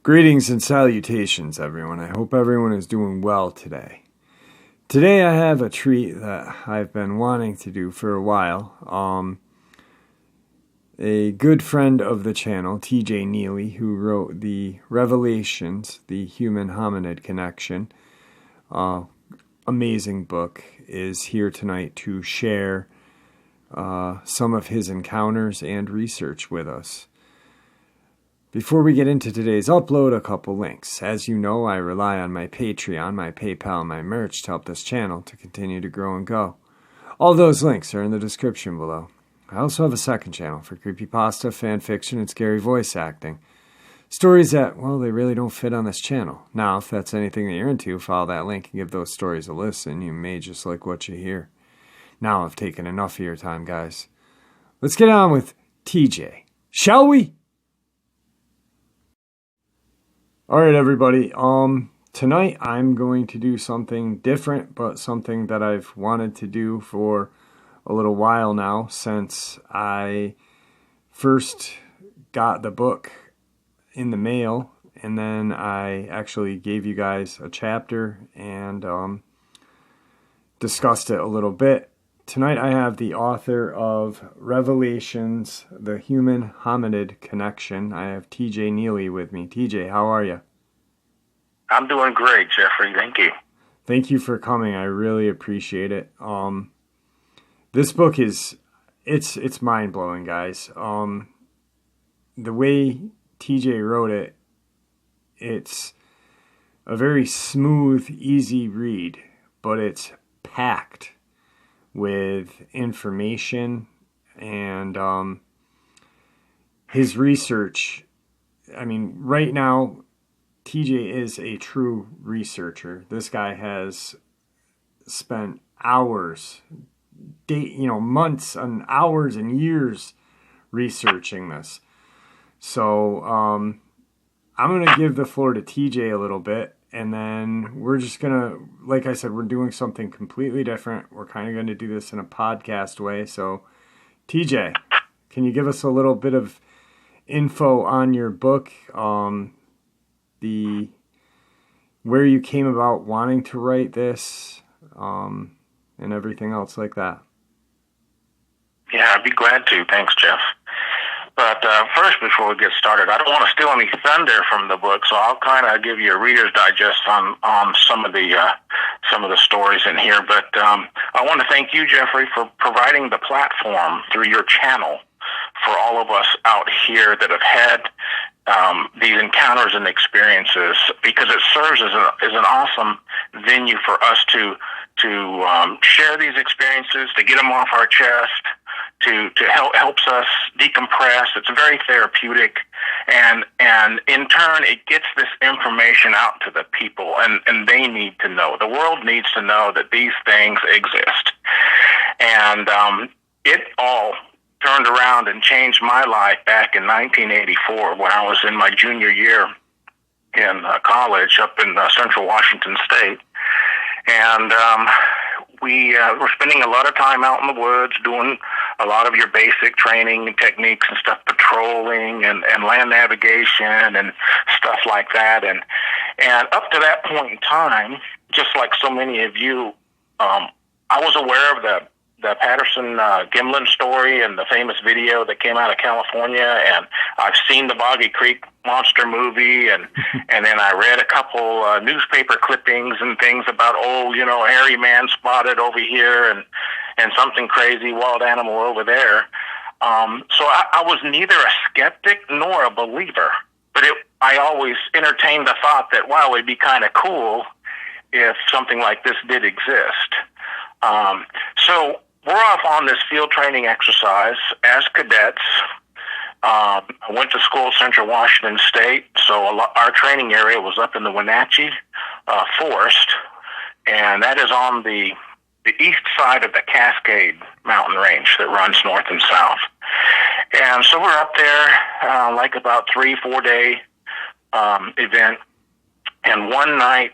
Greetings and salutations, everyone. I hope everyone is doing well today. Today I have a treat that I've been wanting to do for a while. A good friend of the channel, TJ Neely, who wrote the Revelations, the Human Hominid Connection, amazing book, is here tonight to share some of his encounters and research with us. Before we get into today's upload, a couple links. As you know, I rely on my Patreon, my PayPal, and my merch to help this channel to continue to grow and go. All those links are in the description below. I also have a second channel for creepypasta, fanfiction, and scary voice acting. Stories that, well, they really don't fit on this channel. Now, if that's anything that you're into, follow that link and give those stories a listen. You may just like what you hear. Now I've taken enough of your time, guys. Let's get on with TJ, shall we? Alright everybody, tonight I'm going to do something different, but something that I've wanted to do for a little while now, since I first got the book in the mail, and then I actually gave you guys a chapter and discussed it a little bit. Tonight I have the author of Revelations, the Human Hominid Connection. I have TJ Neely with me. TJ, how are you? I'm doing great, Jeffrey. Thank you. Thank you for coming. I really appreciate it. This book is, it's mind-blowing, guys. The way TJ wrote it, it's a very smooth, easy read, but it's packed with information and his research. I mean, right now, TJ is a true researcher. This guy has spent hours, months and hours and years researching this. So I'm going to give the floor to TJ a little bit. And then we're just going to, like I said, we're doing something completely different. We're kind of going to do this in a podcast way. So, TJ, can you give us a little bit of info on your book, where you came about wanting to write this, and everything else like that? Yeah, I'd be glad to. Thanks, Jeff. But first, before we get started, I don't want to steal any thunder from the book, so I'll kind of give you a Reader's Digest on some of the stories in here. But I want to thank you, Jeffrey, for providing the platform through your channel for all of us out here that have had these encounters and experiences, because it serves as an awesome venue for us to share these experiences, to get them off our chest, to helps us decompress. It's very therapeutic, and in turn it gets this information out to the people, and they need to know. The world needs to know that these things exist. And it all turned around and changed my life back in 1984 when I was in my junior year in college up in Central Washington State. And we were spending a lot of time out in the woods doing a lot of your basic training and techniques and stuff, patrolling and land navigation and stuff like that. And up to that point in time, just like so many of you, I was aware of the Patterson Gimlin story and the famous video that came out of California, and I've seen the Boggy Creek monster movie, and then I read a couple newspaper clippings and things about, hairy man spotted over here and something crazy wild animal over there. So I was neither a skeptic nor a believer, but I always entertained the thought that, wow, it'd be kind of cool if something like this did exist. So we're off on this field training exercise as cadets. I went to school at Central Washington State, so our training area was up in the Wenatchee Forest, and that is on the east side of the Cascade mountain range that runs north and south. And so we're up there like about 3-4 day event, and one night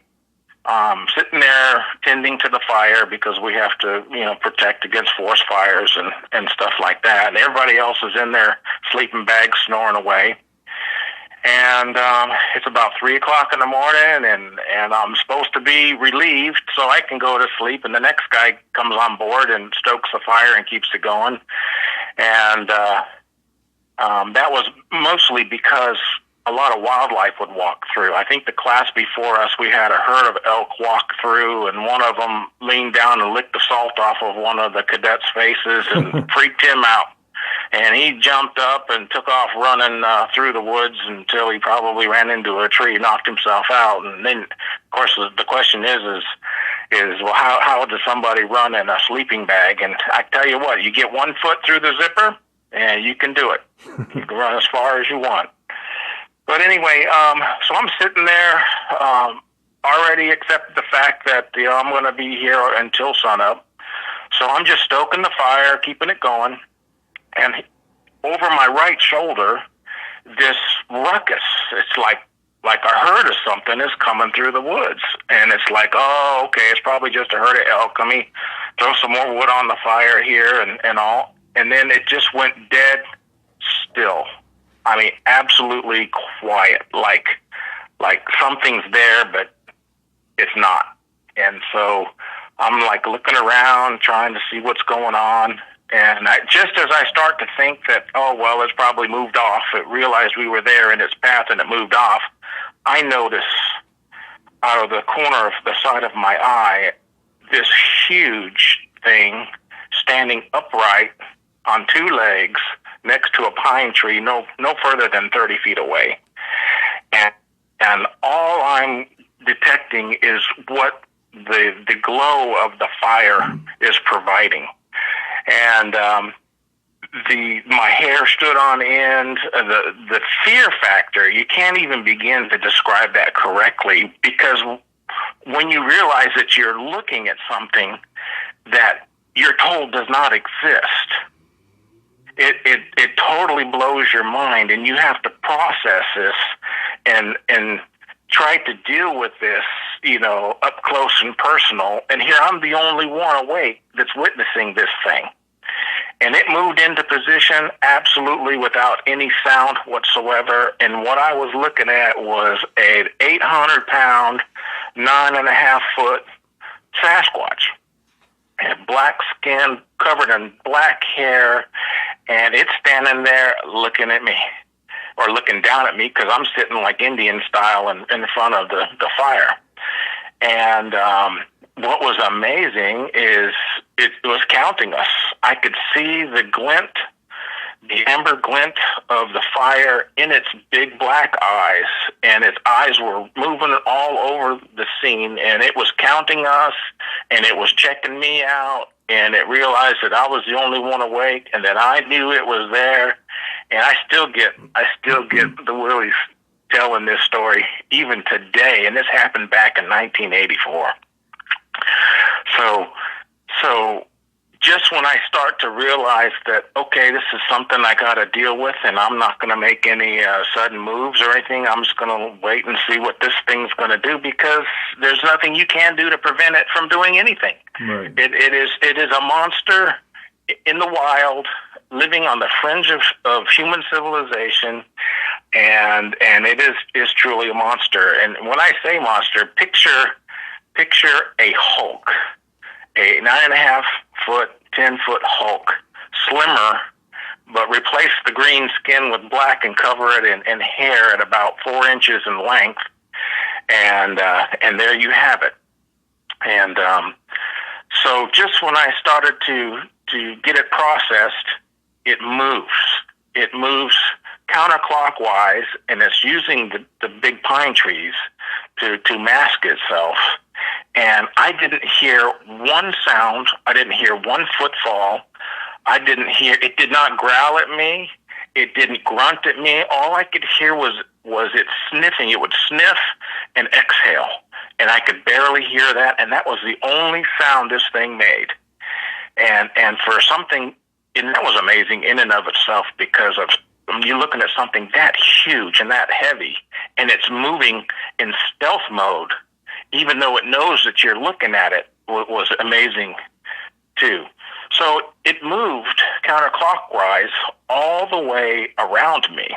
sitting there tending to the fire because we have to, protect against forest fires and stuff like that. And everybody else is in their sleeping bags snoring away. And it's about 3 o'clock in the morning, and I'm supposed to be relieved so I can go to sleep. And the next guy comes on board and stokes the fire and keeps it going. And that was mostly because a lot of wildlife would walk through. I think the class before us, we had a herd of elk walk through, and one of them leaned down and licked the salt off of one of the cadets' faces and freaked him out. And he jumped up and took off running through the woods until he probably ran into a tree, knocked himself out. And then, of course, the question is well, how does somebody run in a sleeping bag? And I tell you what, you get 1 foot through the zipper, and you can do it. You can run as far as you want. But anyway, so I'm sitting there, already accepted the fact that I'm going to be here until sunup. So I'm just stoking the fire, keeping it going. And over my right shoulder, this ruckus. It's like a herd of something is coming through the woods. And it's like, oh, okay, it's probably just a herd of elk. Let me throw some more wood on the fire here and all. And then it just went dead still. I mean, absolutely quiet, like something's there, but it's not. And so I'm like looking around, trying to see what's going on. And just as I start to think that, oh, well, it's probably moved off, it realized we were there in its path and it moved off, I notice out of the corner of the side of my eye, this huge thing standing upright on 2 legs next to a pine tree, no further than 30 feet away. And all I'm detecting is what the glow of the fire is providing. And my hair stood on end. The fear factor, you can't even begin to describe that correctly, because when you realize that you're looking at something that you're told does not exist, it totally blows your mind, and you have to process this and try to deal with this, up close and personal. And here I'm the only one awake that's witnessing this thing. And it moved into position absolutely without any sound whatsoever. And what I was looking at was an 800-pound, 9.5-foot Sasquatch. And black skin, covered in black hair, and it's standing there looking at me, or looking down at me, because I'm sitting like Indian style in front of the fire. And what was amazing is it was counting us. I could see the glint, the amber glint of the fire in its big black eyes, and its eyes were moving all over the scene, and it was counting us, and it was checking me out, and it realized that I was the only one awake, and that I knew it was there. And I still get the willies telling this story even today, and this happened back in 1984. So just when I start to realize that, okay, this is something I got to deal with, and I'm not going to make any sudden moves or anything. I'm just going to wait and see what this thing's going to do, because there's nothing you can do to prevent it from doing anything. Right. It is a monster in the wild, living on the fringe of human civilization, and it is truly a monster. And when I say monster, picture a Hulk, a 9.5-foot, 10-foot Hulk, slimmer, but replace the green skin with black and cover it in hair at about 4 inches in length, and there you have it. And so just when I started to get it processed, it moves. It moves counterclockwise, and it's using the big pine trees to mask itself. And I didn't hear one sound. I didn't hear one footfall. It did not growl at me. It didn't grunt at me. All I could hear was it sniffing. It would sniff and exhale. And I could barely hear that. And that was the only sound this thing made. And for something, and that was amazing in and of itself, because of you're looking at something that huge and that heavy, and it's moving in stealth mode even though it knows that you're looking at it, was amazing too. So it moved counterclockwise all the way around me.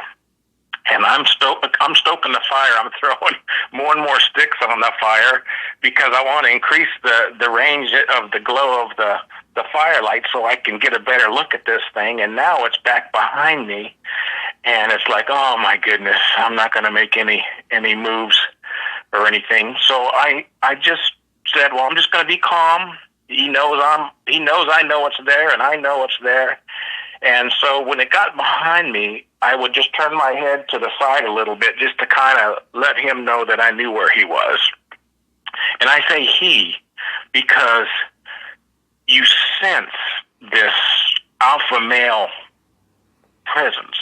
And I'm stoking the fire. I'm throwing more and more sticks on the fire because I want to increase the range of the glow of the firelight so I can get a better look at this thing. And now it's back behind me. And it's like, oh my goodness, I'm not going to make any moves or anything. So I just said, well, I'm just going to be calm. He knows I know it's there, and I know it's there. And so when it got behind me, I would just turn my head to the side a little bit just to kind of let him know that I knew where he was. And I say he because you sense this alpha male presence,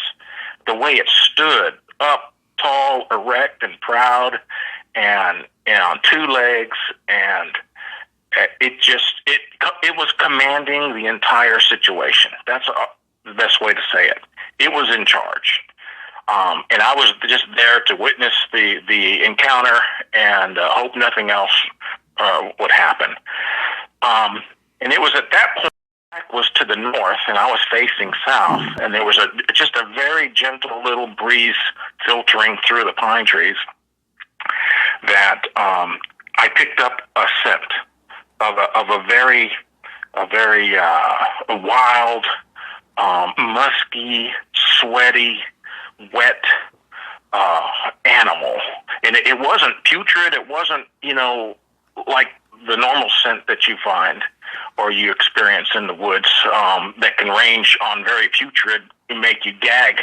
the way it stood up, tall, erect, and proud, and on two legs, and it was commanding the entire situation. That's the best way to say it. It was in charge. And I was just there to witness the encounter and hope nothing else would happen. And it was at that point, Spec was to the north, and I was facing south, and there was just a very gentle little breeze filtering through the pine trees that I picked up a scent of a very wild, musky, sweaty, wet animal. And it wasn't putrid. It wasn't, like the normal scent that you find or you experience in the woods that can range on very putrid and make you gag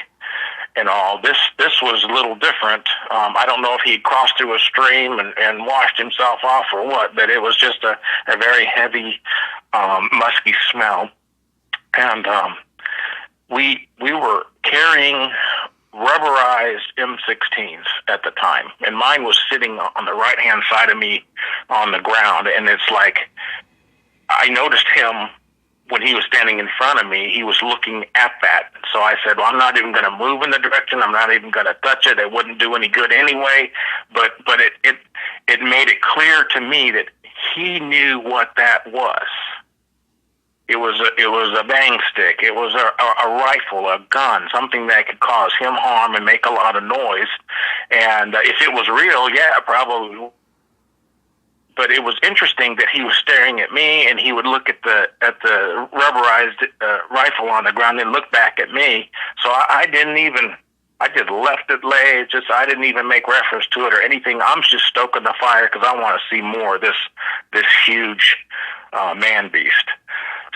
and all. This was a little different. I don't know if he crossed through a stream and washed himself off or what, but it was just a very heavy, musky smell. And we were carrying rubberized M16s at the time, and mine was sitting on the right-hand side of me on the ground, and it's like I noticed him when he was standing in front of me. He was looking at that. So I said, well, I'm not even going to move in the direction. I'm not even going to touch it. It wouldn't do any good anyway. But it made it clear to me that he knew what that was. It was a bang stick. It was a rifle, a gun, something that could cause him harm and make a lot of noise. And if it was real, yeah, probably. But it was interesting that he was staring at me, and he would look at the rubberized rifle on the ground and look back at me. So I just left it lay. I didn't even make reference to it or anything. I'm just stoking the fire because I want to see more of this huge man beast.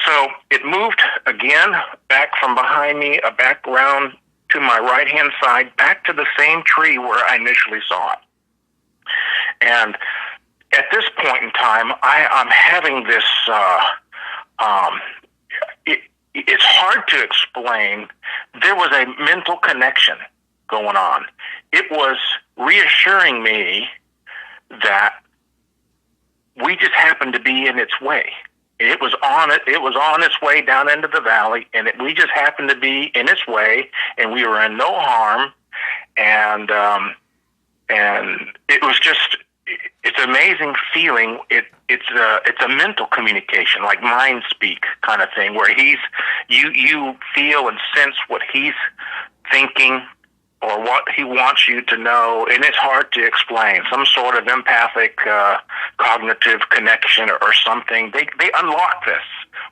So it moved again back from behind me, back around to my right-hand side, back to the same tree where I initially saw it. And at this point in time, I'm having this, it's hard to explain. There was a mental connection going on. It was reassuring me that we just happened to be in its way. It was on its way down into the valley, and we just happened to be in its way, and we were in no harm, and it was just, it's an amazing feeling. It's a mental communication, like mind speak kind of thing, where you feel and sense what he's thinking or what he wants you to know, and it's hard to explain. Some sort of empathic, cognitive connection or something. They unlock this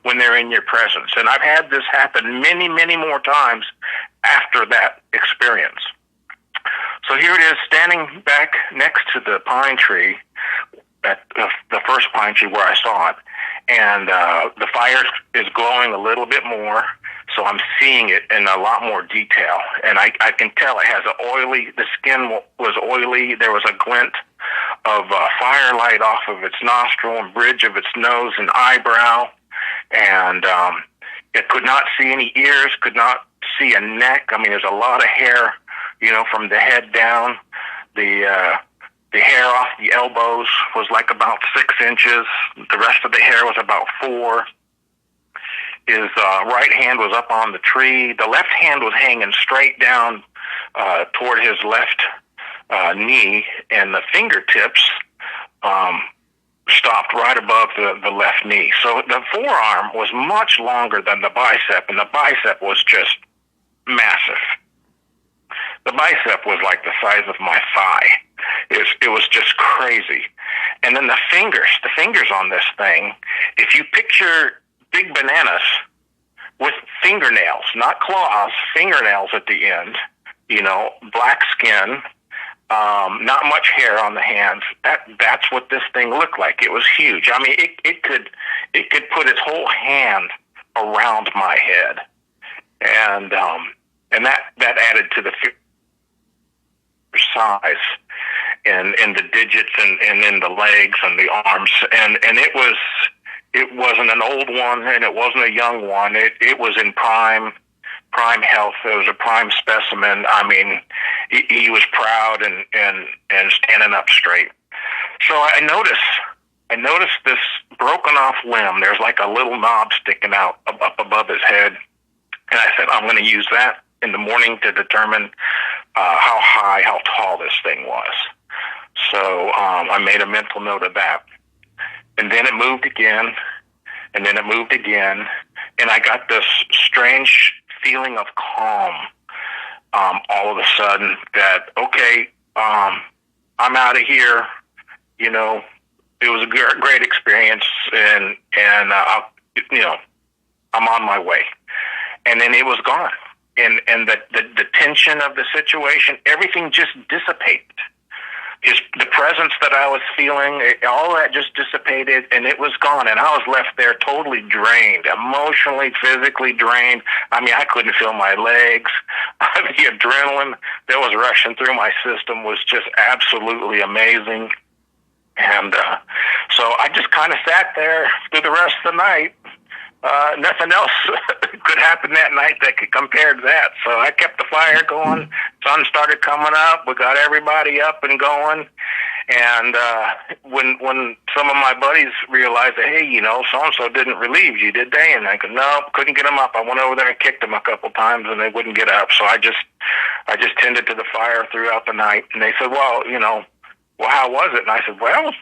when they're in your presence, and I've had this happen many, many more times after that experience. So here it is, standing back next to the pine tree, at the first pine tree where I saw it, and the fire is glowing a little bit more, so I'm seeing it in a lot more detail, and I can tell it has the skin was oily. There was a glint of firelight off of its nostril and bridge of its nose and eyebrow, and it could not see any ears, could not see a neck. I mean, there's a lot of hair, from the head down. The hair off the elbows was like about 6 inches. The rest of the hair was about 4. His right hand was up on the tree. The left hand was hanging straight down toward his left knee, and the fingertips stopped right above the left knee. So the forearm was much longer than the bicep, and the bicep was just massive. The bicep was like the size of my thigh. It was just crazy. And then the fingers on this thing, if you picture big bananas with fingernails, not claws, fingernails at the end, black skin, not much hair on the hands. That's what this thing looked like. It was huge. I mean, it could put its whole hand around my head, and that added to the size and the digits and in the legs and the arms, and it wasn't an old one and it wasn't a young one. It was in prime health. It was a prime specimen. I mean, he was proud and standing up straight. So I noticed this broken off limb. There's like a little knob sticking out up above his head, and I said, I'm going to use that in the morning to determine how tall this thing was. So I made a mental note of that. And then it moved again, and then it moved again, and I got this strange feeling of calm all of a sudden that, okay, I'm out of here. It was a great experience, and I'm on my way. And then it was gone. And the tension of the situation, everything just dissipated. The presence that I was feeling, all that just dissipated, and it was gone. And I was left there totally drained, emotionally, physically drained. I mean, I couldn't feel my legs. The adrenaline that was rushing through my system was just absolutely amazing. And so I just kind of sat there through the rest of the night. Nothing else could happen that night that could compare to that. So I kept the fire going. Sun started coming up. We got everybody up and going. And when some of my buddies realized that, hey, so-and-so didn't relieve you, did they? And I go, no, couldn't get them up. I went over there and kicked them a couple times, and they wouldn't get up. So I just tended to the fire throughout the night. And they said, well, how was it? And I said, well,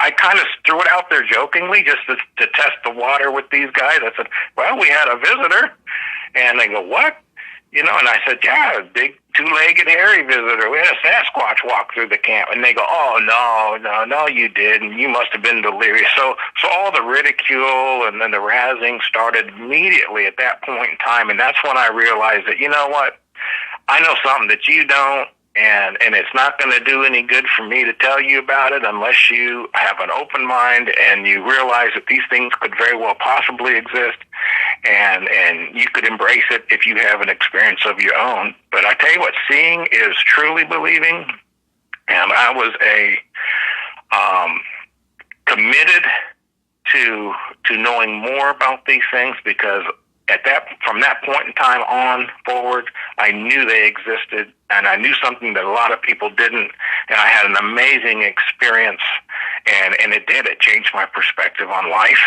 I kind of threw it out there jokingly just to test the water with these guys. I said, well, we had a visitor. And they go, what? And I said, yeah, a big two-legged hairy visitor. We had a Sasquatch walk through the camp. And they go, oh, no, you didn't. You must have been delirious. So all the ridicule and then the razzing started immediately at that point in time. And that's when I realized that, you know what? I know something that you don't. And it's not going to do any good for me to tell you about it unless you have an open mind and you realize that these things could very well possibly exist, and you could embrace it if you have an experience of your own. But I tell you what, seeing is truly believing, and I was committed to knowing more about these things because from that point in time on forward, I knew they existed, and I knew something that a lot of people didn't, and I had an amazing experience, and it did. It changed my perspective on life,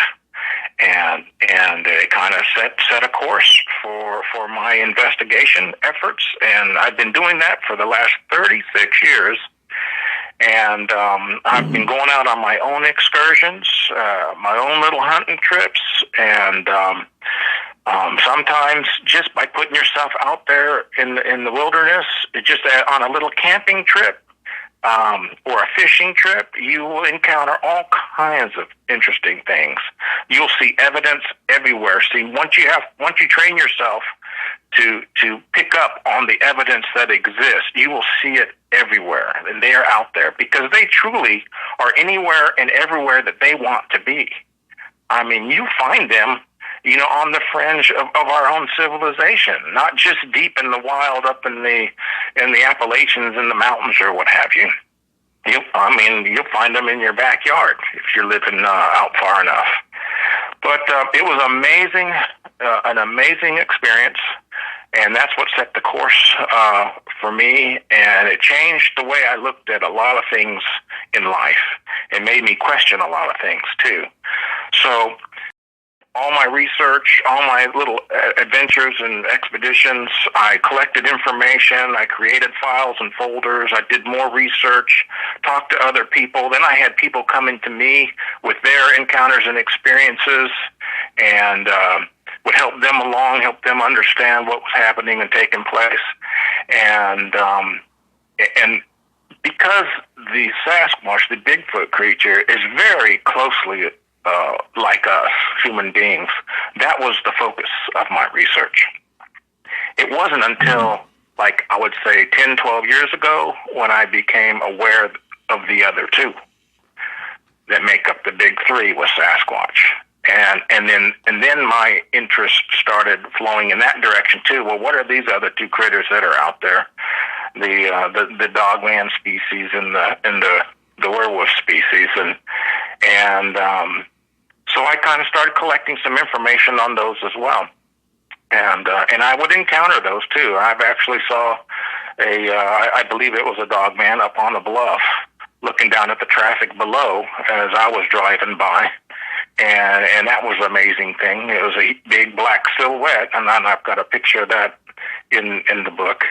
and it kind of set a course for my investigation efforts, and I've been doing that for the last 36 years. And I've been going out on my own excursions, my own little hunting trips, and sometimes just by putting yourself out there in the wilderness, just on a little camping trip or a fishing trip, you will encounter all kinds of interesting things. You'll see evidence everywhere. See, once you train yourself to pick up on the evidence that exists, you will see it everywhere, and they are out there because they truly are anywhere and everywhere that they want to be. I mean, you find them, on the fringe of our own civilization, not just deep in the wild up in the Appalachians and the mountains or what have you. You'll find them in your backyard if you're living out far enough. But it was amazing, an amazing experience. And that's what set the course for me, and it changed the way I looked at a lot of things in life. It made me question a lot of things, too. So all my research, all my little adventures and expeditions. I collected information. I created files and folders. I did more research, talked to other people. Then I had people coming to me with their encounters and experiences, and would help them along, help them understand what was happening and taking place. And because the Sasquatch, the Bigfoot creature, is very closely like us, human beings, that was the focus of my research. It wasn't until, like, I would say 10, 12 years ago when I became aware of the other two that make up the big three with Sasquatch. And then my interest started flowing in that direction too. Well, what are these other two critters that are out there? The Dogman species and the werewolf species, and so I kind of started collecting some information on those as well, and I would encounter those too. I've actually saw I believe it was a Dogman up on a bluff, looking down at the traffic below as I was driving by. And that was an amazing thing. It was a big black silhouette, and I've got a picture of that in the book.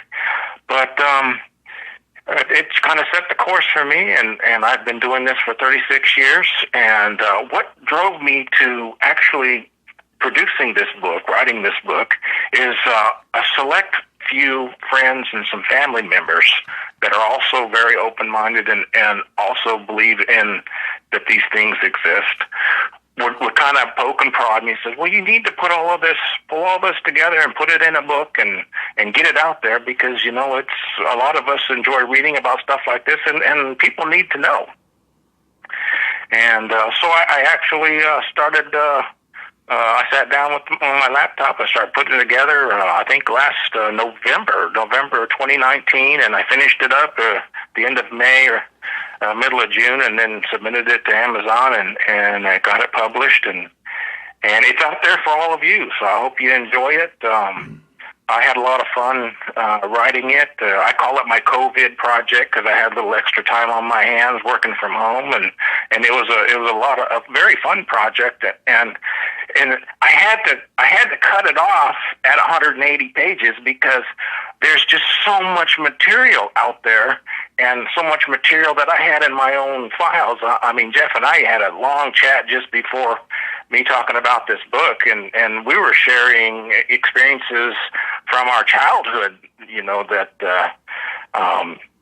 But it's kind of set the course for me, and I've been doing this for 36 years. And what drove me to actually producing this book, writing this book, is a select few friends and some family members that are also very open-minded and also believe in that these things exist. Would kind of poke and prod me and says, well, you need to pull all this together and put it in a book and get it out there, because, you know, it's a lot of us enjoy reading about stuff like this, and people need to know. And so I actually started, I sat down on my laptop, I started putting it together, I think last November 2019, and I finished it up the end of May or middle of June, and then submitted it to Amazon, and I got it published, and it's out there for all of you. So I hope you enjoy it. I had a lot of fun writing it. I call it my COVID project because I had a little extra time on my hands working from home, and it was a very fun project, and I had to cut it off at 180 pages because there's just so much material out there, and so much material that I had in my own files. I mean, Jeff and I had a long chat just before me talking about this book, and we were sharing experiences from our childhood, you know, that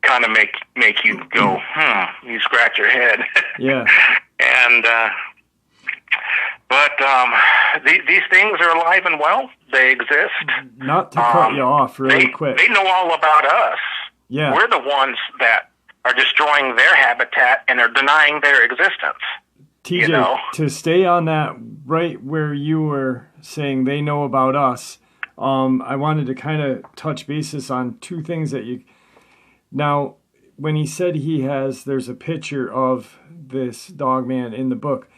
kind of make you go, you scratch your head. Yeah. And but these things are alive and well. They exist. Not to cut you off really quick. They know all about us. Yeah. We're the ones that are destroying their habitat and are denying their existence. TJ, you know? To stay on that right where you were saying they know about us, I wanted to kind of touch basis on two things that you... Now, when he said there's a picture of this Dogman in the book,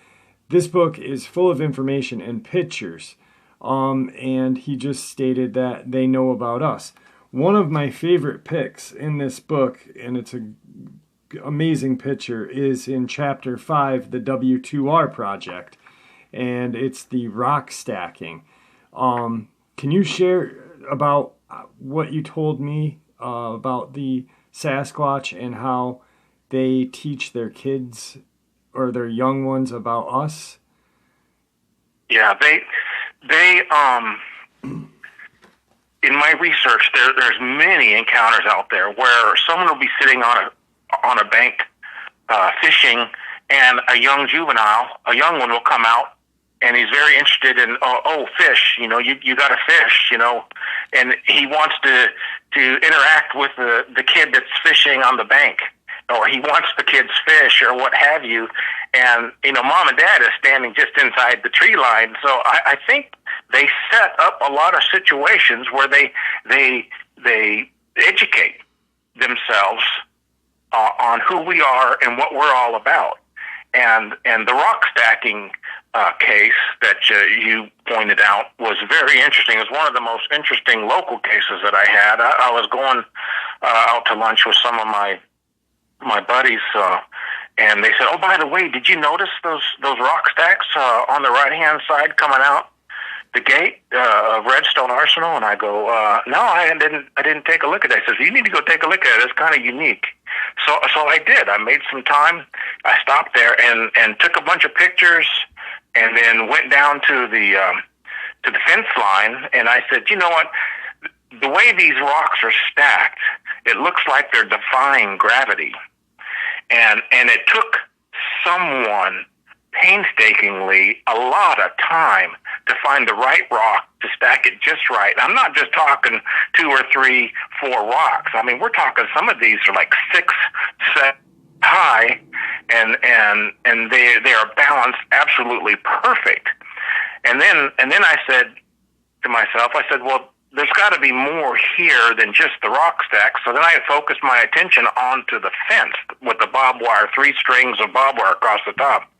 this book is full of information and pictures, and he just stated that they know about us. One of my favorite pics in this book, and it's an amazing picture, is in Chapter 5, the W2R project, and it's the rock stacking. Can you share about what you told me about the Sasquatch and how they teach their kids or their young ones about us? Yeah, they in my research, there's many encounters out there where someone will be sitting on a bank fishing, and a young one will come out, and he's very interested in fish. You know, you got to fish. You know, and he wants to interact with the kid that's fishing on the bank, or he wants the kid's fish, or what have you. And you know, mom and dad is standing just inside the tree line. So I think they set up a lot of situations where they educate themselves on who we are and what we're all about. And the rock stacking case that you pointed out was very interesting. It was one of the most interesting local cases that I had. I was going out to lunch with some of my buddies And they said, "Oh, by the way, did you notice those rock stacks on the right hand side coming out the gate of Redstone Arsenal?" And I go, "No, I didn't take a look at that." He says, "You need to go take a look at it. It's kind of unique." So I did. I made some time. I stopped there and took a bunch of pictures, and then went down to the fence line. And I said, "You know what? The way these rocks are stacked, it looks like they're defying gravity." And it took someone painstakingly a lot of time to find the right rock to stack it just right. I'm not just talking 2 or 3, 4 rocks. I mean, we're talking some of these are like 6, 7 high, and they are balanced absolutely perfect. And then I said to myself, I said, well, there's got to be more here than just the rock stack. So then I focused my attention onto the fence with the barbed wire, 3 strings of barbed wire across the top.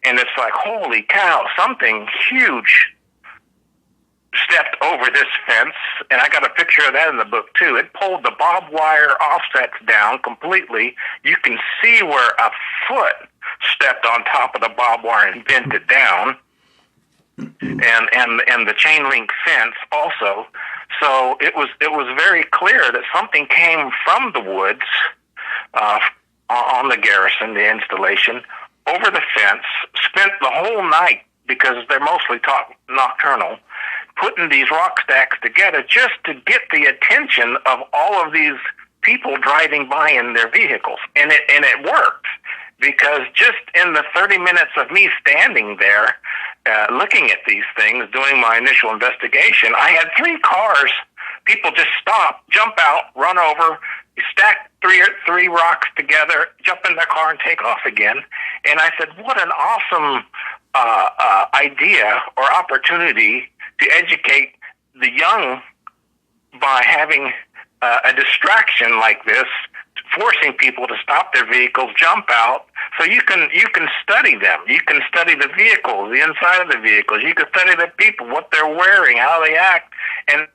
And it's like, holy cow, something huge stepped over this fence. And I got a picture of that in the book, too. It pulled the barbed wire offsets down completely. You can see where a foot stepped on top of the barbed wire and bent it down. And the chain link fence also. So it was very clear that something came from the woods on the garrison, the installation, over the fence, spent the whole night, because they're mostly nocturnal, putting these rock stacks together just to get the attention of all of these people driving by in their vehicles. And it worked, because just in the 30 minutes of me standing there looking at these things, doing my initial investigation, I had 3 cars. People just stop, jump out, run over, stack three rocks together, jump in their car, and take off again. And I said, what an awesome idea or opportunity to educate the young by having a distraction like this, forcing people to stop their vehicles, jump out, so you can study them. You can study the vehicles, the inside of the vehicles. You can study the people, what they're wearing, how they act, and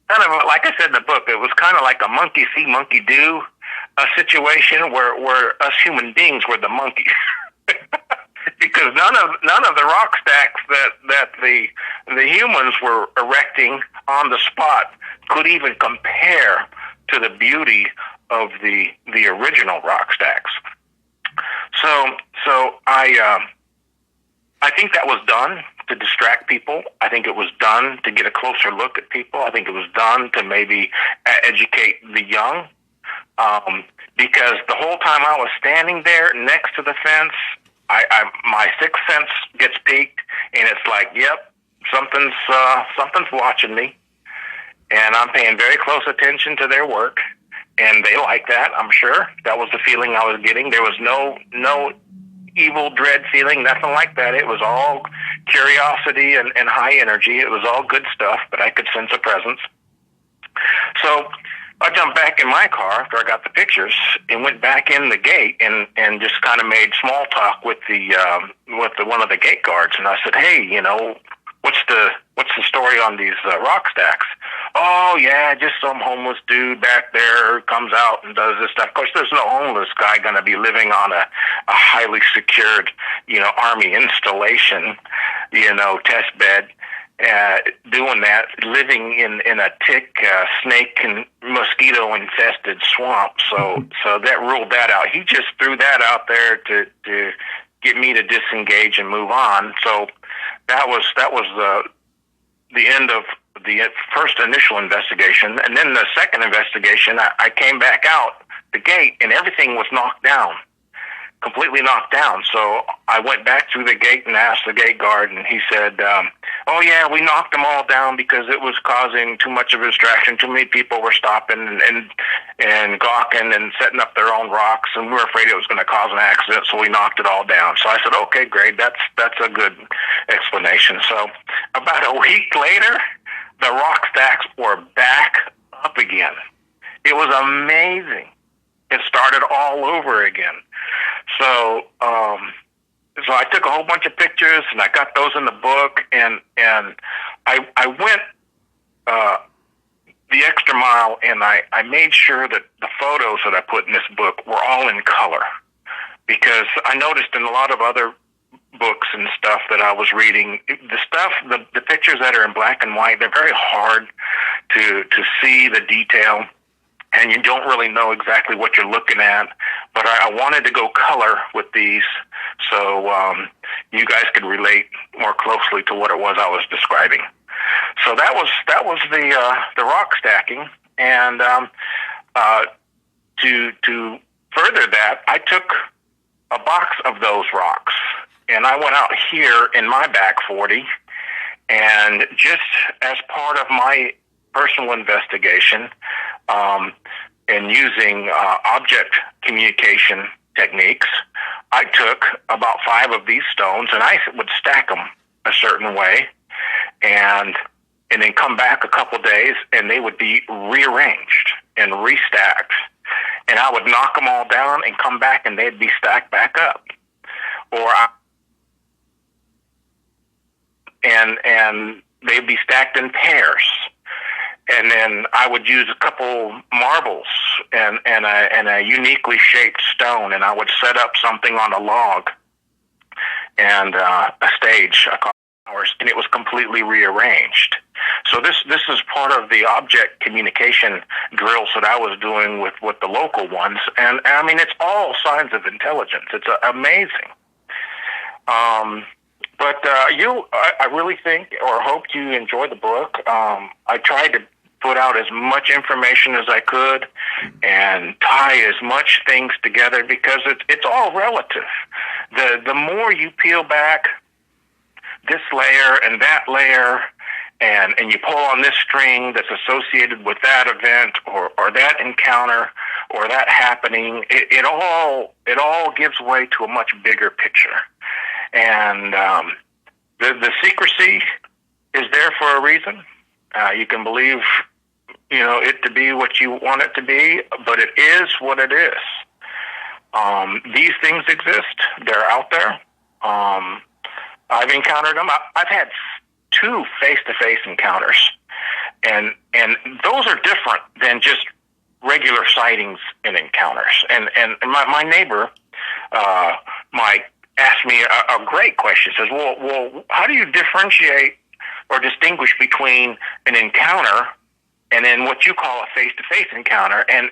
kind of like I said in the book, it was kind of like a monkey see, monkey do situation where us human beings were the monkeys. Because none of the rock stacks that the humans were erecting on the spot could even compare to the beauty of the original rock stacks. So I think that was done to distract people. I think it was done to get a closer look at people. I think it was done to maybe educate the young. Because the whole time I was standing there next to the fence, my sixth sense gets piqued, and it's like, yep, something's watching me, and I'm paying very close attention to their work, and they like that. I'm sure that was the feeling I was getting. There was no evil dread feeling, nothing like that. It was all curiosity and high energy. It was all good stuff, but I could sense a presence. So I jumped back in my car after I got the pictures and went back in the gate and just kind of made small talk with one of the gate guards. And I said, hey, what's the story on these rock stacks? Oh yeah, just some homeless dude back there comes out and does this stuff. Of course, there's no homeless guy going to be living on a highly secured, army installation, test bed. Doing that, living in a tick, snake, and mosquito infested swamp. So that ruled that out. He just threw that out there to get me to disengage and move on. So that was the end of the first initial investigation. And then the second investigation, I came back out the gate and everything was knocked down. Completely knocked down. So I went back through the gate and asked the gate guard, and he said, oh yeah, we knocked them all down because it was causing too much of a distraction. Too many people were stopping and gawking and setting up their own rocks, and we were afraid it was going to cause an accident, so we knocked it all down. So I said, okay, great, that's a good explanation. So about a week later, the rock stacks were back up again. It was amazing. It started all over again. So I took a whole bunch of pictures, and I got those in the book, and I went the extra mile, and I made sure that the photos that I put in this book were all in color. because I noticed in a lot of other books and stuff that I was reading, the pictures that are in black and white, they're very hard to see the detail, and you don't really know exactly what you're looking at. But I wanted to go color with these, so you guys could relate more closely to what it was I was describing. So that was the rock stacking, and to further that, I took a box of those rocks, and I went out here in my back 40, and just as part of my personal investigation, and using object communication techniques, I took about 5 of these stones, and I would stack them a certain way, and then come back a couple days, and they would be rearranged and restacked. And I would knock them all down and come back, and they'd be stacked back up. And they'd be stacked in pairs. And then I would use a couple marbles and a uniquely shaped stone, and I would set up something on a log and a stage, and it was completely rearranged. So this is part of the object communication drills that I was doing with the local ones, and I mean, it's all signs of intelligence. It's amazing. But I really think or hope you enjoy the book. I tried to put out as much information as I could and tie as much things together, because it's all relative. The more you peel back this layer and that layer, and you pull on this string that's associated with that event or that encounter or that happening, it all gives way to a much bigger picture. And the secrecy is there for a reason. You can believe, it to be what you want it to be, but it is what it is. These things exist. They're out there. I've encountered them. I've had 2 face-to-face encounters, and those are different than just regular sightings and encounters. And my neighbor, Mike, asked me a great question. Says, well, how do you differentiate or distinguish between an encounter and then what you call a face-to-face encounter? And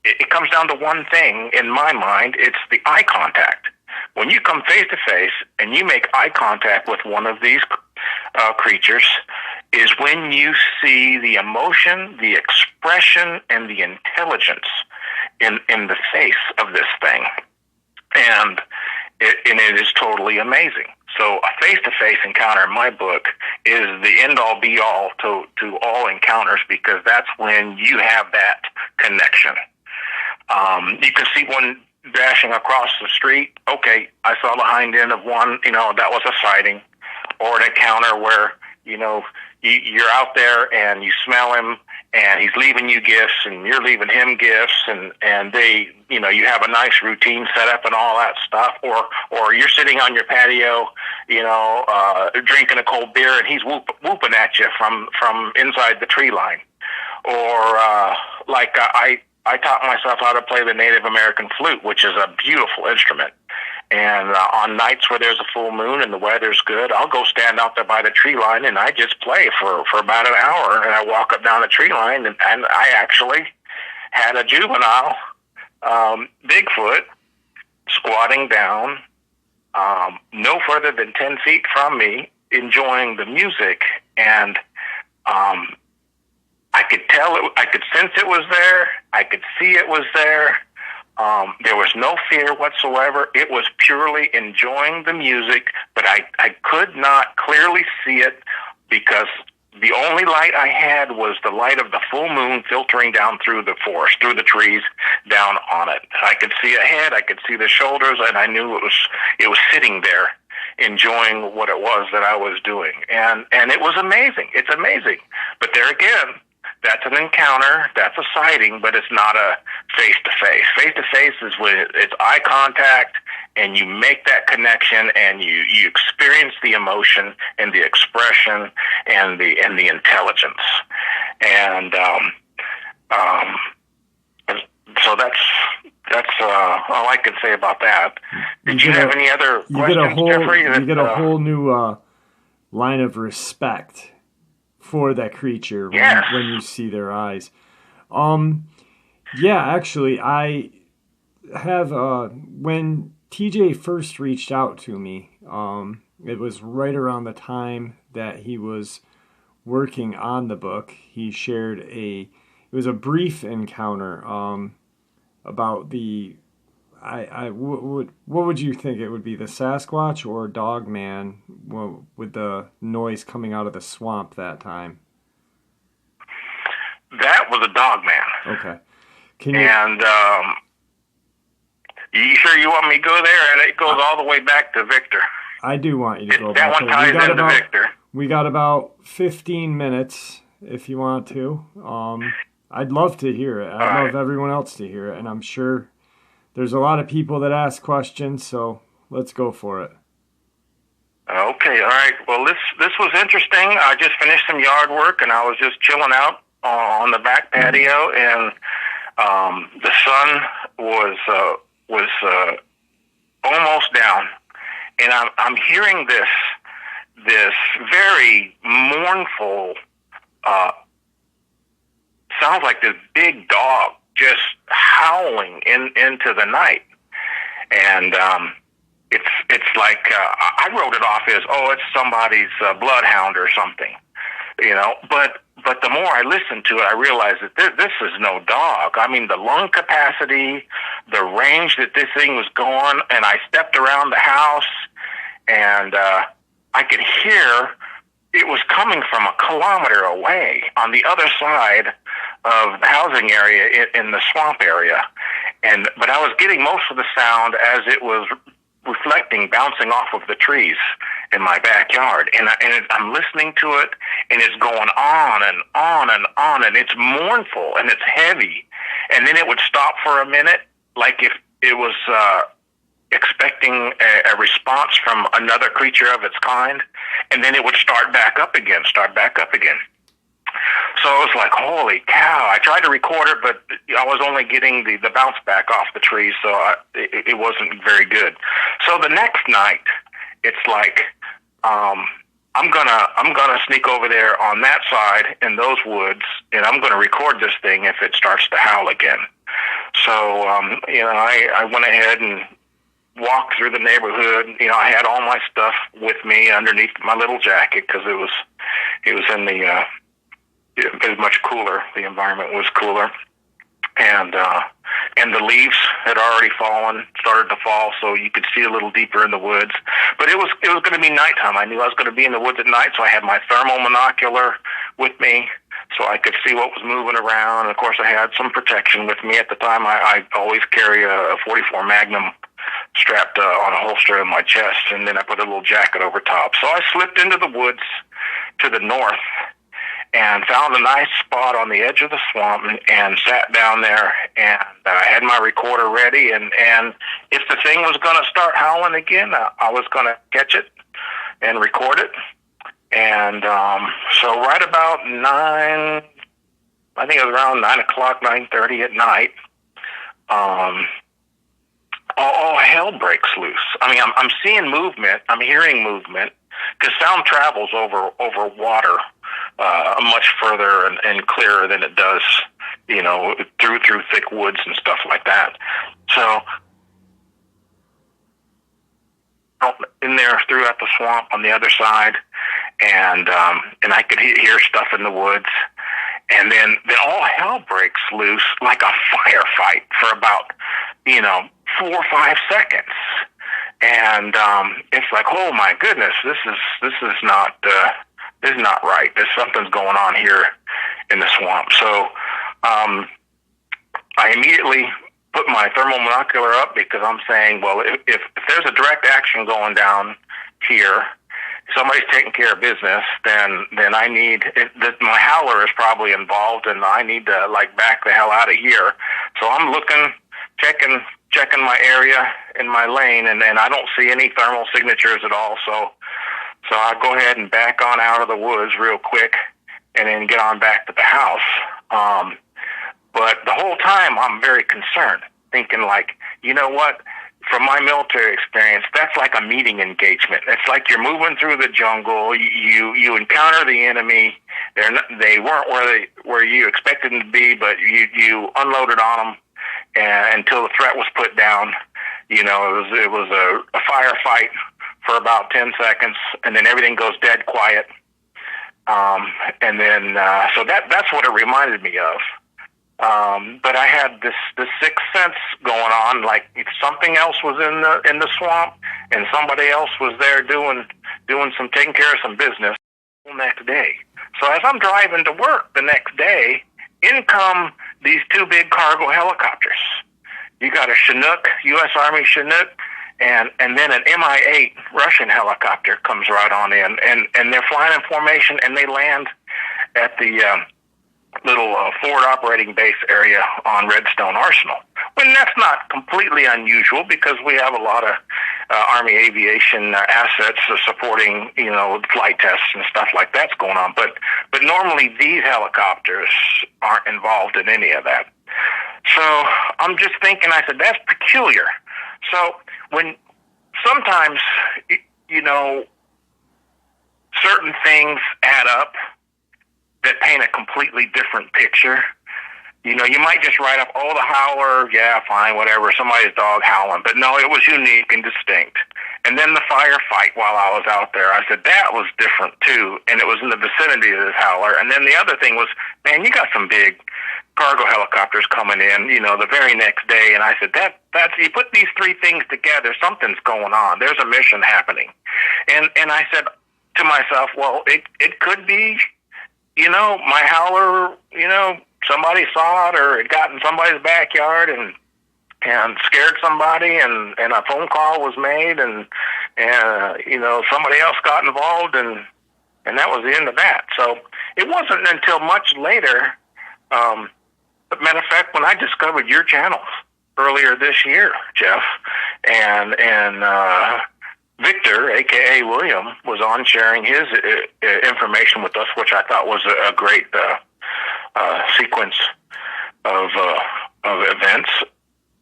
it comes down to one thing in my mind. It's the eye contact. When you come face-to-face and you make eye contact with one of these creatures, is when you see the emotion, the expression, and the intelligence in the face of this thing. And it is totally amazing. So a face-to-face encounter in my book is the end-all, be-all to all encounters, because that's when you have that connection. You can see one dashing across the street. Okay, I saw the hind end of one, that was a sighting. Or an encounter where, you're out there and you smell him and he's leaving you gifts and you're leaving him gifts, and they, you have a nice routine set up and all that stuff. Or you're sitting on your patio, drinking a cold beer, and he's whooping at you from inside the tree line. Or I taught myself how to play the Native American flute, which is a beautiful instrument. And on nights where there's a full moon and the weather's good, I'll go stand out there by the tree line, and I just play for about an hour. And I walk up down the tree line, and I actually had a juvenile Bigfoot squatting down no further than 10 feet from me, enjoying the music. And I could tell I could sense it was there. I could see it was there. There was no fear whatsoever. It was purely enjoying the music, but I could not clearly see it, because the only light I had was the light of the full moon filtering down through the forest, through the trees, down on it. I could see a head, I could see the shoulders, and I knew it was sitting there enjoying what it was that I was doing. And it was amazing. It's amazing. But there again, that's an encounter, that's a sighting, but it's not a face-to-face. Face-to-face is when it's eye contact, and you make that connection, and you experience the emotion and the expression and the intelligence. And So that's all I can say about that. Did you have any other questions, Jeffrey? You get a whole new line of respect for that creature when you see their eyes. Yeah, actually, I have when TJ first reached out to me, it was right around the time that he was working on the book. He shared it was a brief encounter about what would you think it would be, the Sasquatch or Dogman with the noise coming out of the swamp that time? That was a Dogman. Okay. You sure you want me to go there? And it goes all the way back to Victor. I do want you to go back. That one ties into Victor. We got about 15 minutes if you want to. I'd love to hear it. I'd love everyone else to hear it. And I'm sure there's a lot of people that ask questions, so let's go for it. Okay, all right. Well, this was interesting. I just finished some yard work, and I was just chilling out on the back patio, and the sun was almost down, and I'm hearing this very mournful sounds like this big dog just howling into the night, and it's like I wrote it off as, oh, it's somebody's bloodhound or something, you know. But the more I listened to it, I realized that this is no dog. I mean, the lung capacity, the range that this thing was going, and I stepped around the house, and I could hear it was coming from a kilometer away on the other side of the housing area in the swamp area. But I was getting most of the sound as it was reflecting, bouncing off of the trees in my backyard. And I'm listening to it, and it's going on and on and on, and it's mournful and it's heavy. And then it would stop for a minute, like if it was expecting a response from another creature of its kind, and then it would start back up again. So I was like, holy cow. I tried to record it, but I was only getting the bounce back off the trees, so it wasn't very good. So the next night, it's like, I'm gonna sneak over there on that side in those woods, and I'm gonna record this thing if it starts to howl again. So, I went ahead and walked through the neighborhood. You know, I had all my stuff with me underneath my little jacket because it was in the it was much cooler. The environment was cooler, and the leaves had already started to fall, so you could see a little deeper in the woods. But it was going to be nighttime. I knew I was going to be in the woods at night, so I had my thermal monocular with me, so I could see what was moving around. And of course, I had some protection with me at the time. I always carry a 44 Magnum strapped on a holster in my chest, and then I put a little jacket over top. So I slipped into the woods to the north and found a nice spot on the edge of the swamp and sat down there, and I had my recorder ready, and if the thing was going to start howling again, I was going to catch it and record it. And so right about 9, I think it was around 9 o'clock, 9:30 at night, all hell breaks loose. I mean, I'm seeing movement, I'm hearing movement, because sound travels over water much further and clearer than it does, you know, through thick woods and stuff like that. So in there throughout the swamp on the other side, and I could hear stuff in the woods, and then all hell breaks loose like a firefight for about 4 or 5 seconds. And it's like, oh my goodness, this is not right. There's something's going on here in the swamp. So I immediately put my thermal monocular up, because I'm saying, well, if there's a direct action going down here, somebody's taking care of business, then I need my howler is probably involved, and I need to back the hell out of here. So I'm looking, checking my area in my lane, and I don't see any thermal signatures at all. So I go ahead and back on out of the woods real quick, and then get on back to the house. But the whole time I'm very concerned, thinking like, you know what? From my military experience, that's like a meeting engagement. It's like you're moving through the jungle. You encounter the enemy. They weren't where you expected them to be, but you unloaded on them until the threat was put down. You know, it was a firefight for about 10 seconds, and then everything goes dead quiet. And then so that's what it reminded me of. But I had this sixth sense going on, like something else was in the swamp, and somebody else was there doing taking care of some business the next day. So as I'm driving to work the next day, in come these two big cargo helicopters. You got a Chinook, U.S. Army Chinook, and then an Mi-8 Russian helicopter comes right on in, and they're flying in formation, and they land at the little forward operating base area on Redstone Arsenal. When that's not completely unusual, because we have a lot of Army aviation assets supporting, flight tests and stuff like that's going on. But normally these helicopters aren't involved in any of that. So I'm just thinking, I said, that's peculiar. So when sometimes, certain things add up that paint a completely different picture. You might just write up, the howler, yeah, fine, whatever, somebody's dog howling. But no, it was unique and distinct. And then the firefight while I was out there, I said, that was different too. And it was in the vicinity of this howler. And then the other thing was, man, you got some big cargo helicopters coming in, the very next day. And I said, that's, you put these three things together, something's going on. There's a mission happening. And I said to myself, well, it could be, my howler, somebody saw it, or it got in somebody's backyard and scared somebody, and a phone call was made, and somebody else got involved, and that was the end of that. So it wasn't until much later, matter of fact, when I discovered your channels earlier this year, Jeff, and Victor, a.k.a. William, was on sharing his information with us, which I thought was a great sequence of events,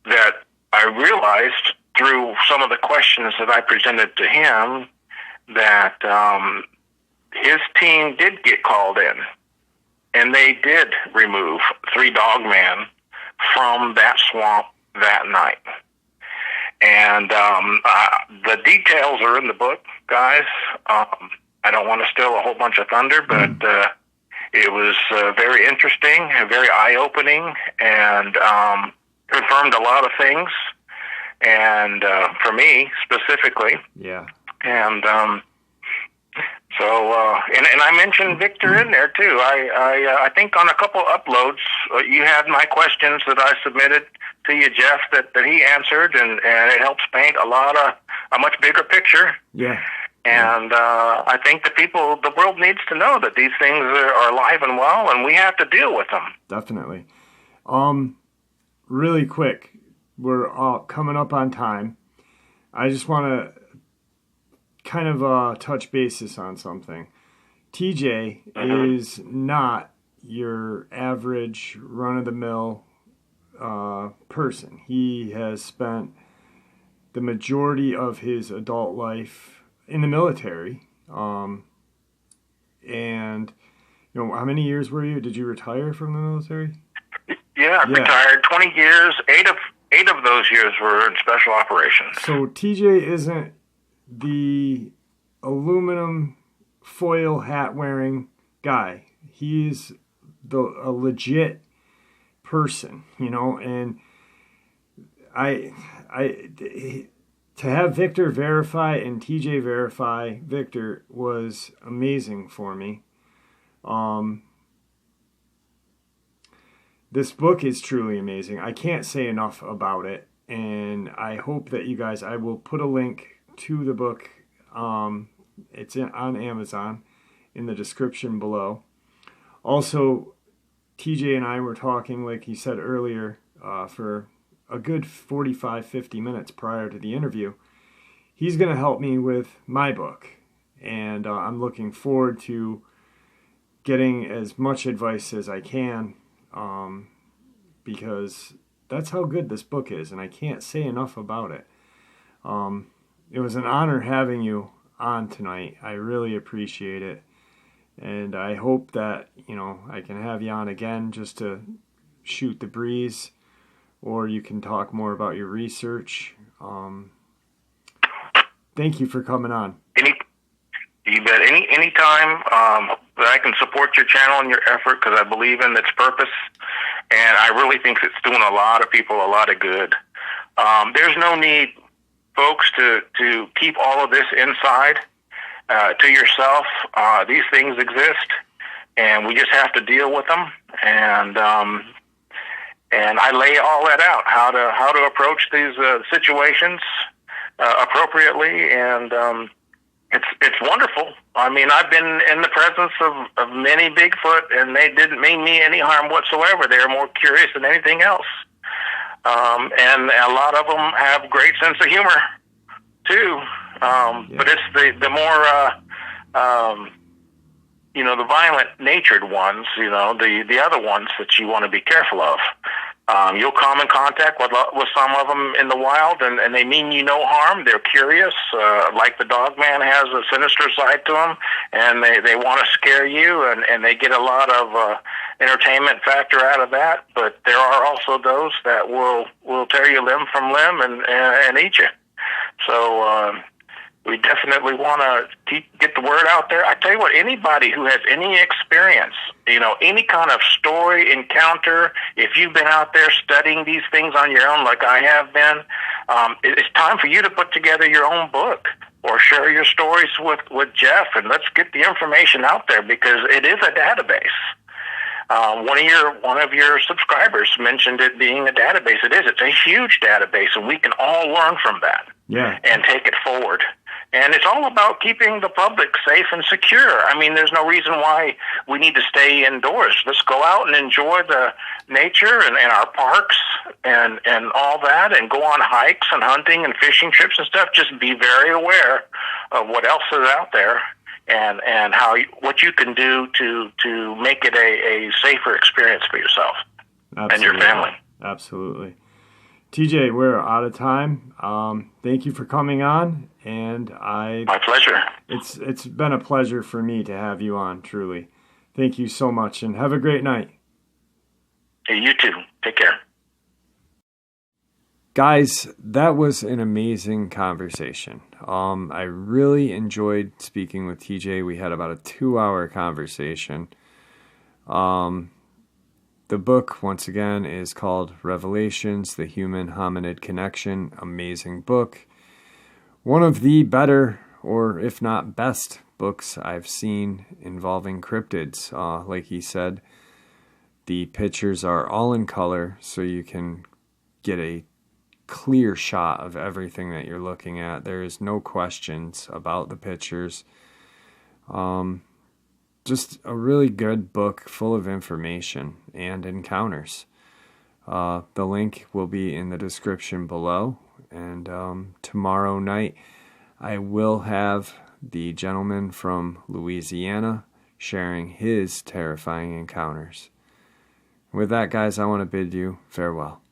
that I realized through some of the questions that I presented to him that his team did get called in, and they did remove 3 Dogman from that swamp that night. And the details are in the book, guys. I don't want to steal a whole bunch of thunder, but it was very interesting and very eye-opening, and confirmed a lot of things, and for me specifically. Yeah. And and I mentioned Victor in there too. I think on a couple uploads you had my questions that I submitted to you, Jeff, that he answered, and it helps paint a much bigger picture. Yeah. And I think the world needs to know that these things are alive and well, and we have to deal with them. Definitely. Really quick, we're all coming up on time. I just want to kind of touch bases on something. TJ is not your average run-of-the-mill person. He has spent the majority of his adult life in the military. And, how many years were you? Did you retire from the military? Yeah, I retired 20 years. Eight of those years were in special operations. So TJ isn't the aluminum foil hat wearing guy. He's a legit person, and to have Victor verify and TJ verify Victor was amazing for me. This book is truly amazing. I can't say enough about it, and I hope that you guys, I will put a link to the book. It's on Amazon in the description below. Also, TJ and I were talking, like he said earlier, for a good 45-50 minutes prior to the interview. He's going to help me with my book, and I'm looking forward to getting as much advice as I can because that's how good this book is, and I can't say enough about it. It was an honor having you on tonight. I really appreciate it. And I hope that, I can have you on again just to shoot the breeze, or you can talk more about your research. Thank you for coming on. You bet. Anytime that I can support your channel and your effort, because I believe in its purpose, and I really think it's doing a lot of people a lot of good. There's no need, folks, to keep all of this inside to yourself. These things exist, and we just have to deal with them. And I lay all that out, how to approach these situations appropriately, and it's wonderful. I mean, I've been in the presence of many Bigfoot, and they didn't mean me any harm whatsoever. They were more curious than anything else. And a lot of them have great sense of humor too. But it's the more the violent natured ones, the other ones that you want to be careful of. You'll come in contact with some of them in the wild, and they mean you no harm. They're curious, like the Dogman has a sinister side to them, and they want to scare you, and they get a lot of entertainment factor out of that. But there are also those that will tear you limb from limb and eat you. So we definitely want to get the word out there. I tell you what, anybody who has any experience, any kind of story, encounter, if you've been out there studying these things on your own like I have been, it's time for you to put together your own book or share your stories with Jeff, and let's get the information out there, because it is a database. One of your subscribers mentioned it being a database. It is. It's a huge database, and we can all learn from that and take it forward. And it's all about keeping the public safe and secure. I mean, there's no reason why we need to stay indoors. Let's go out and enjoy the nature and our parks and all that, and go on hikes and hunting and fishing trips and stuff. Just be very aware of what else is out there, and what you can do to make it a safer experience for yourself and your family. Absolutely. TJ, we're out of time. Thank you for coming on, and my pleasure. It's been a pleasure for me to have you on, truly. Thank you so much, and have a great night. Hey, you too. Take care. Guys, that was an amazing conversation. I really enjoyed speaking with TJ. We had about a 2-hour conversation. The book, once again, is called Revelations, The Human Hominid Connection. Amazing book. One of the better, or if not best, books I've seen involving cryptids. Like he said, the pictures are all in color, so you can get a clear shot of everything that you're looking at. There is no questions about the pictures. Just a really good book full of information and encounters. The link will be in the description below. And tomorrow night, I will have the gentleman from Louisiana sharing his terrifying encounters. With that, guys, I want to bid you farewell.